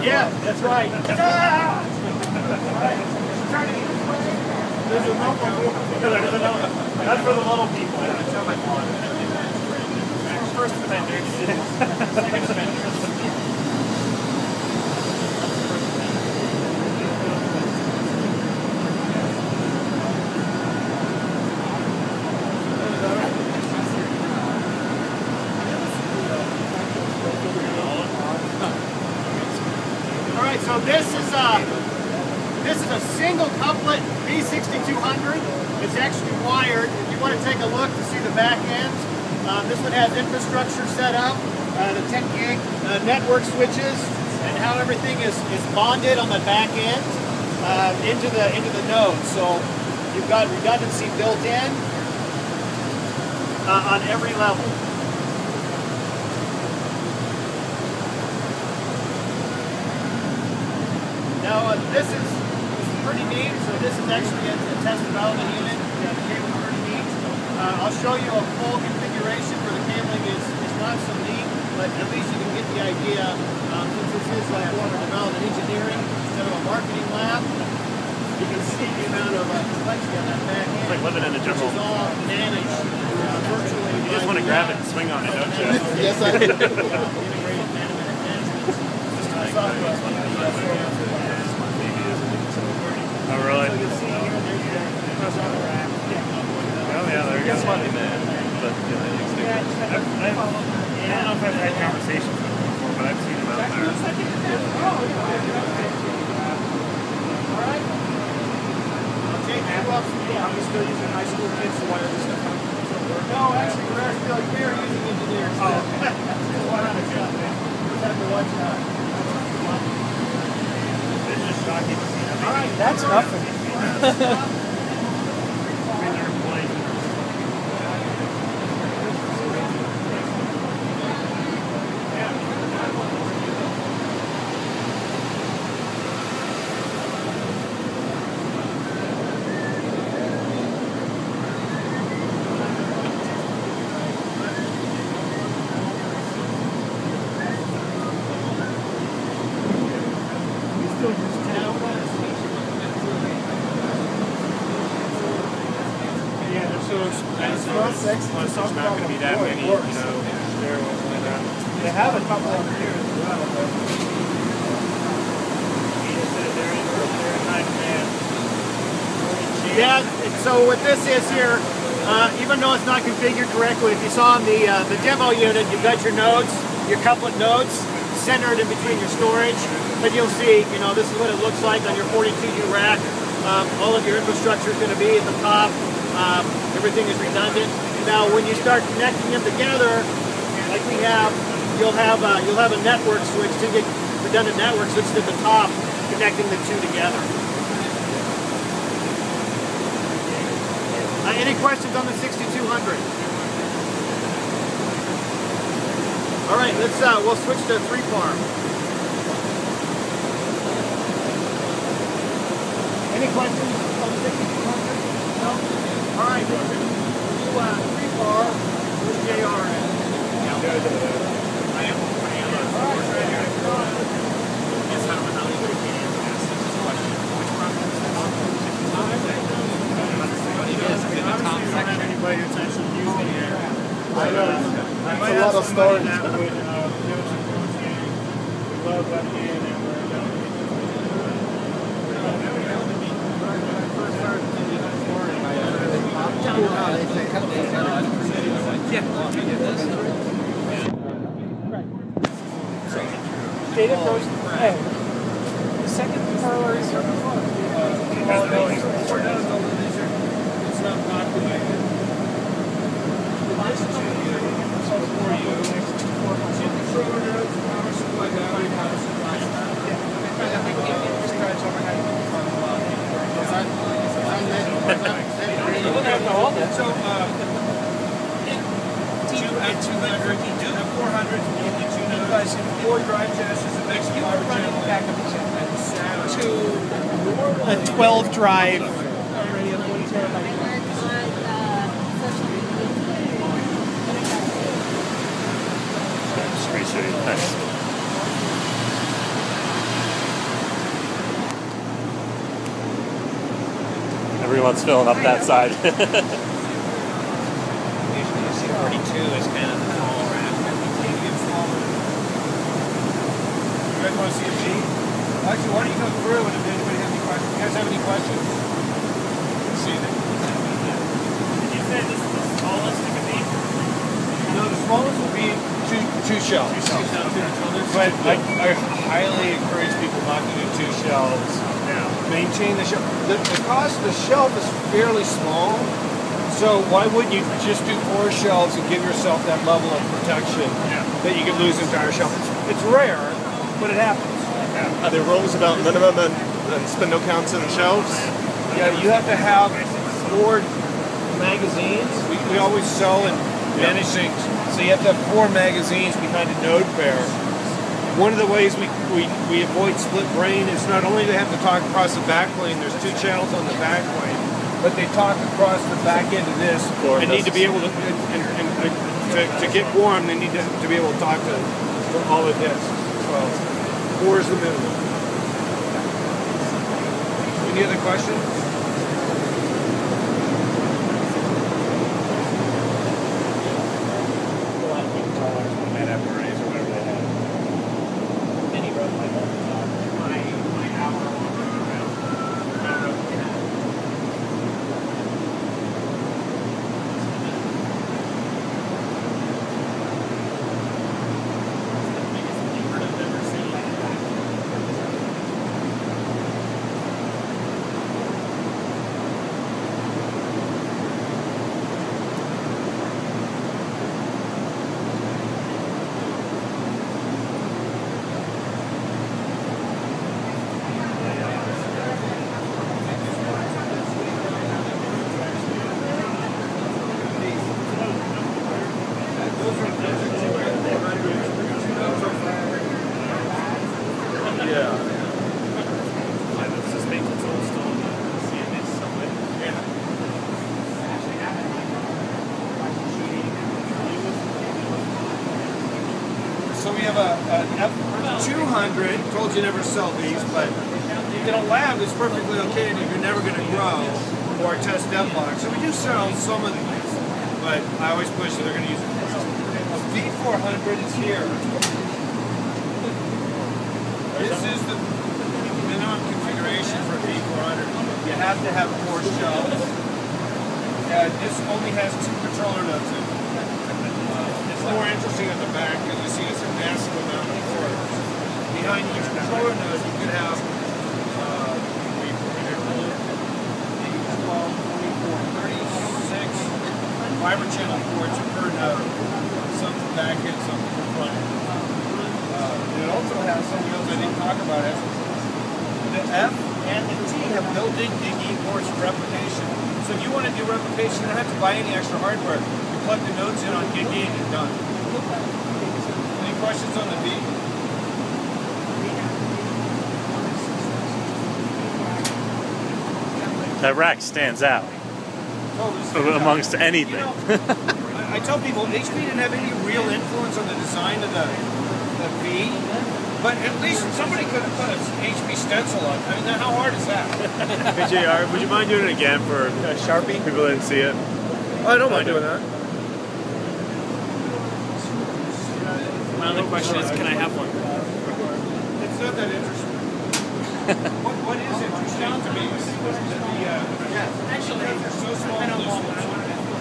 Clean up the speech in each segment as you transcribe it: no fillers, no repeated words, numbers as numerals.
Yeah, that's right. There's enough of that's for the little people. First offenders. Second offenders. So this is a single couplet V6200. It's actually wired. If you want to take a look to see the back ends, this one has infrastructure set up, the 10 gig network switches, and how everything is bonded on the back end into the node. So you've got redundancy built in on every level. Now this is pretty neat. So this is actually a test development unit. The cable's pretty neat. I'll show you a full configuration where the cabling is not so neat, but at least you can get the idea. Since this is like more development engineering instead of a marketing lab, you can see the amount of complexity on that back end. It's like living in a jungle. Which is all managed virtually. You just want to grab it and swing on it, don't you? Yes, I do. Integrated management software. Oh, really? So you'll see here, there's your press on the rack. Oh, yeah, there you go. It's funny, man. But, you know, I don't know if I've had conversations with them before, but I've seen them out there. All right. I'll take you up. I'm still using high school kids to wire this stuff up. No, actually, we're using engineers. Oh, okay. Still wiring this stuff. Just have to watch out. It's just shocking to see. All right, that's nothing. There's not going to be that many, you know, they have a couple over here as well. Yeah, so what this is here, even though it's not configured correctly, if you saw in the demo unit, you've got your nodes, your couplet nodes, centered in between your storage. But you'll see, you know, this is what it looks like on your 42U rack. All of your infrastructure is going to be at the top. Everything is redundant. Now, when you start connecting them together, like we have, you'll have a network switch, to get redundant network switch at the top, connecting the two together. Any questions on the 6200? All right, we'll switch to 3-par. Any questions on the 6200? No? All right, we're going to do 3-par with JR in. It's a lot of storage. Data goes ahead. The second parlor is your phone. It's not populated. So, at 200, you do have 400, you guys have 4 drive chassis, the next you are running backup to a 12 drive. Everyone's filling up that side. Usually you see 42 is kind of the tall rack. You guys want to see a V? Actually, why don't you go through and if anybody has any questions? You guys have any questions? See that. Did you say this is the smallest it could be? No, the smallest will be two shelves. But I highly encourage people not to do 2 shelves. Yeah. Maintain the shelf. The cost of the shelf is fairly small, so why wouldn't you just do 4 shelves and give yourself that level of protection that you could lose an entire shelf? It's rare, but it happens. Are there rules about minimum and spindle counts in shelves? Yeah, you have to have 4 magazines. We always sell and manage things, so you have to have 4 magazines behind a node pair. One of the ways we avoid split brain is not only they have to talk across the back plane, there's 2 channels on the back plane, but they talk across the back end of this and need to be able to, to get warm, they need to be able to talk to all of this. So 4 is the minimum. Any other questions? So we have an F200, told you never sell these, but in a lab it's perfectly okay if you're never going to grow or test dev blocks. So we do sell some of these, but I always push that they're going to use it. A V400 is here. This is the minimum configuration for a V400. You have to have 4 shelves. This only has 2 controller nodes in it. It's more interesting at the back because you see it's a massive amount of ports. Behind each controller node you could have 12, 24, 36 fiber channel ports per node. Some to back end, some to front end. It also has something else I didn't talk about. The F and the T have built-in GigE ports for replication. So if you want to do replication, you don't have to buy any extra hardware. You plug the nodes in on GigE and you're done. Any questions on the V? That rack stands out amongst anything. You know, I tell people HP didn't have any real influence on the design of the V, but at least somebody could have put an HP stencil on. I mean, how hard is that? Hey JR, would you mind doing it again for Sharpie? people that didn't see it? Oh, I don't mind doing that. My other question is, can I have one? It's not that interesting. what is interesting to me is actually, they're so small and loose.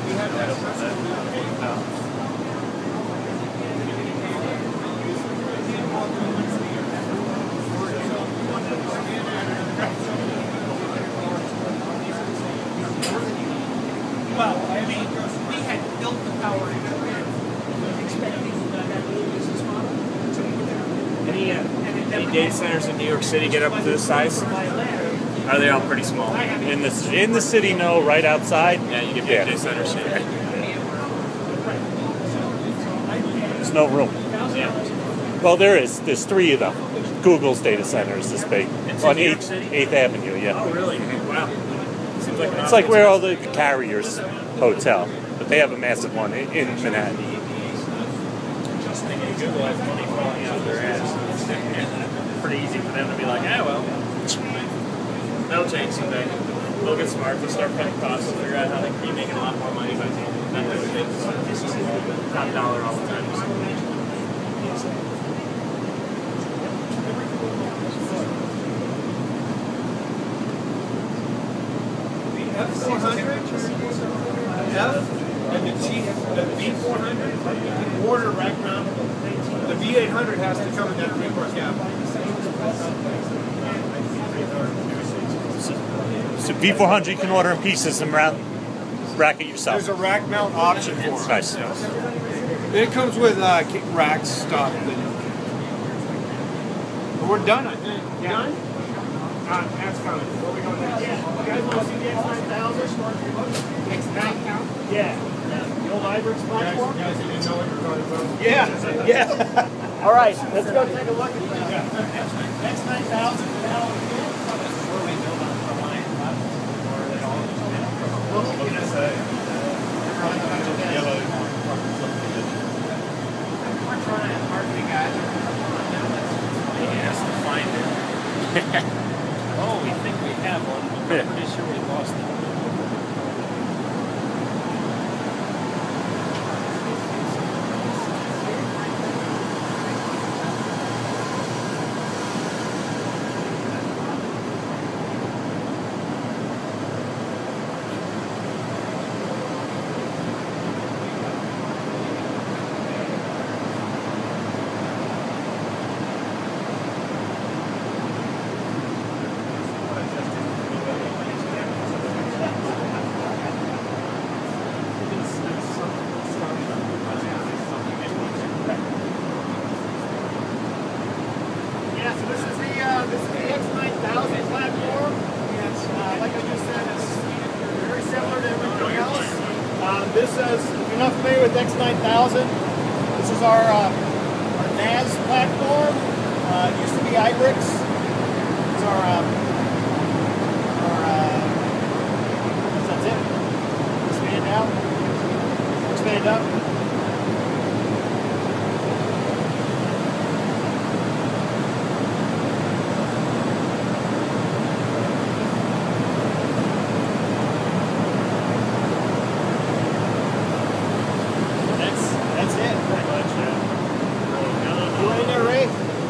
We have that. Well, I mean, we had built the power expecting that little business model. Any data centers in New York City get up to this size? Are they all pretty small? In the city, no. Right outside, Yeah, you get big data centers. there's no room. Yeah. Well, there is. There's 3 of them. Google's data center is this big on New York 8th, City? 8th Avenue. Yeah. Oh, really? Wow. Seems like It's like where all the carriers hotel, but they have a massive one in Manhattan. Just thinking Google has money falling out of their ass. It's pretty easy for them to be like, ah, well, that'll change someday. They'll get smart. They'll start cutting costs. They'll figure out how they can be making a lot more money by that type of thing. Top dollar all the time. F400, F, and the V400, you can order rack mount. The V800 has to come in that 3-bar cab. So V400 you can order in pieces and rack it yourself. There's a rack mount option for it. Nice. It comes with rack stock. We're done, I think. Done? That's coming. Where we going next? Yeah. You guys want to see the X9000? X9000? Yeah. The old Ibex platform? You guys didn't know what you were talking about? Yeah. Yeah. All right. Let's go take a look at that. X9000. We're trying hardly, guys. He has to find it. Oh, we think we have one, but we're pretty sure we lost it. Yeah, so this is the X9000 platform. Like I just said, it's very similar to everything else. This is, if you're not familiar with X9000, this is our NAS platform. It used to be Ibrix. It's that's it. Expand out. Expand up. That's it, pretty much. You in there, Ray?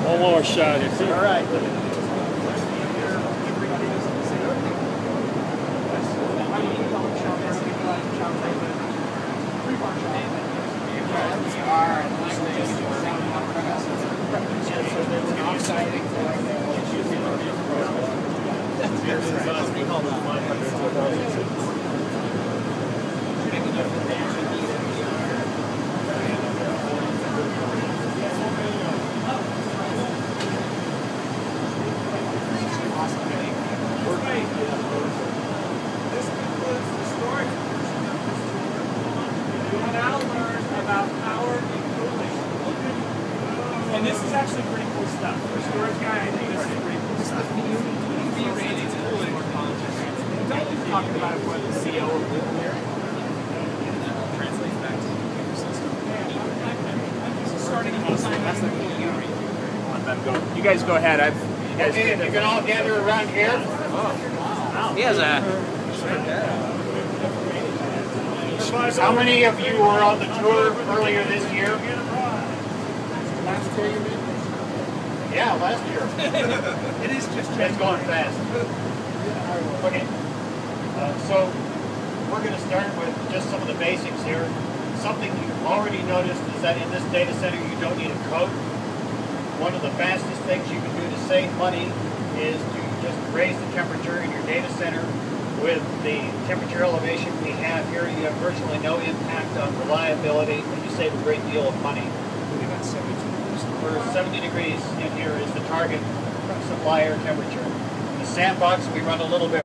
One more shot. All right. This concludes the storage. We will now learn about power and cooling. And this is actually pretty cool stuff. For a storage guy, I think this is pretty cool stuff. V-rated cooling. Don't be talking about it what the CO of nuclear translates back to the nuclear system. Starting anytime. That's the let them go. You guys go ahead. You guys Okay, you can all gather around here. He has a. How many of you were on the tour earlier this year? Last year, you mean? Yeah, last year. It is just It's going fast. Okay. So we're going to start with just some of the basics here. Something you've already noticed is that in this data center you don't need a code. One of the fastest things you can do to save money is to just raise the temperature in your data center. With the temperature elevation we have here, you have virtually no impact on reliability, and you save a great deal of money. We're 70 degrees in here is the target supply air temperature. In the sandbox, we run a little bit